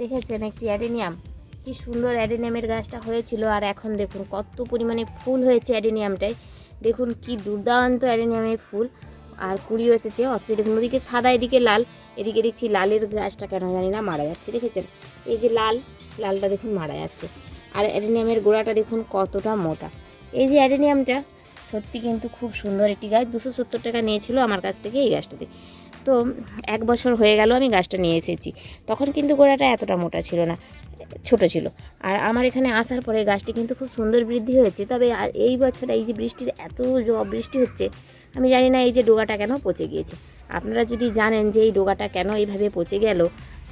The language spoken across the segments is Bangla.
দেখেছেন একটি অ্যাডেনিয়াম, কি সুন্দর অ্যাডেনিয়ামের গাছটা হয়েছিল। আর এখন দেখুন কত পরিমাণে ফুল হয়েছে অ্যাডেনিয়ামটায়। দেখুন কি দুর্দান্ত অ্যাডেনিয়ামের ফুল, আর কুড়িও এসেছে। অথচ দেখুন ওদিকে সাদা, এদিকে লাল। এদিকে দেখছি লালের গাছটা কেন জানি না মারা যাচ্ছে, দেখেছেন? এই যে লালটা দেখুন মারা যাচ্ছে। আর অ্যাডেনিয়ামের গোড়াটা দেখুন কতটা মোটা। এই যে অ্যাডেনিয়ামটা সত্যি কিন্তু খুব সুন্দর একটি গাছ। 270 টাকা নিয়েছিল আমার কাছ থেকে এই গাছটাতে। তো 1 বছর হয়ে গেল আমি গাছটা নিয়ে এসেছি। তখন কিন্তু গোড়াটা এতটা মোটা ছিল না, ছোট ছিল। আর আমার এখানে আসার পরে গাছটি কিন্তু খুব সুন্দর বৃদ্ধি হয়েছে। তবে এই বছর এই যে বৃষ্টির এত বৃষ্টি হচ্ছে, আমি জানি না এই যে ডোগাটা কেন পচে গিয়েছে। আপনারা যদি জানেন যে এই ডোগাটা কেন এইভাবে পচে গেল,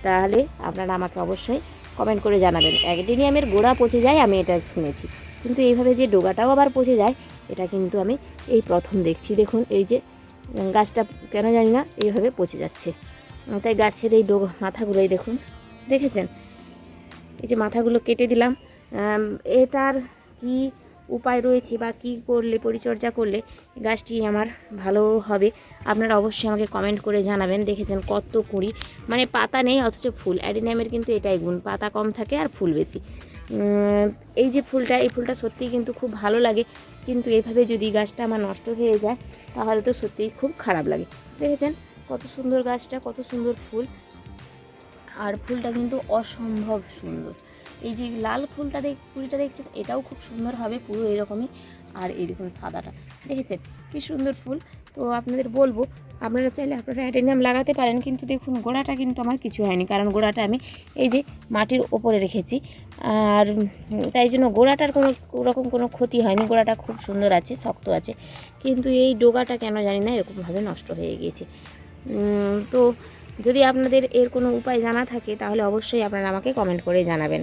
তাহলে আপনারা আমাকে অবশ্যই কমেন্ট করে জানাবেন। অ্যাডেনিয়ামের গোড়া পচে যায় আমি এটা শুনেছি, কিন্তু এইভাবে যে ডোগাটাও আবার পচে যায় এটা কিন্তু আমি এই প্রথম দেখছি। দেখুন এই যে গাছটা কেন জানি না এইভাবে পচে যাচ্ছে। তাই গাছের এই মাথাগুলোই দেখুন, দেখেছেন? এই যে মাথাগুলো কেটে দিলাম। এটার কি উপায় রয়েছে বা কী করলে, পরিচর্যা করলে গাছটি আমার ভালো হবে, আপনারা অবশ্যই আমাকে কমেন্ট করে জানাবেন। দেখেছেন কত কুঁড়ি, মানে পাতা নেই অথচ ফুল। অ্যাডেনিয়ামের কিন্তু এটাই গুণ, পাতা কম থাকে আর ফুল বেশি। এই যে ফুলটা, এই ফুলটা সত্যিই কিন্তু খুব ভালো লাগে। কিন্তু এইভাবে যদি গাছটা আমার নষ্ট হয়ে যায় তাহলে তো সত্যিই খুব খারাপ লাগে। দেখেছেন কত সুন্দর গাছটা, কত সুন্দর ফুল। আর ফুলটা কিন্তু অসম্ভব সুন্দর। এই যে লাল ফুলটা কুড়িটা দেখছেন, এটাও খুব সুন্দর হবে পুরো এরকমই। আর এই দেখুন সাদাটা, দেখেছেন কি সুন্দর ফুল। তো আপনাদের বলবো, আপনারা চাইলে আপনারা অ্যাডেনিয়াম লাগাতে পারেন। কিন্তু দেখুন গোড়াটা কিন্তু আমার কিছু হয়নি, কারণ গোড়াটা আমি এই যে মাটির ওপরে রেখেছি। আর তাই জন্য গোড়াটার কোনো ক্ষতি হয়নি। গোড়াটা খুব সুন্দর আছে, শক্ত আছে। কিন্তু এই ডোগাটা কেন জানি না এরকমভাবে নষ্ট হয়ে গিয়েছে। তো যদি আপনাদের এর কোনো উপায় জানা থাকে তাহলে অবশ্যই আপনারা আমাকে কমেন্ট করে জানাবেন।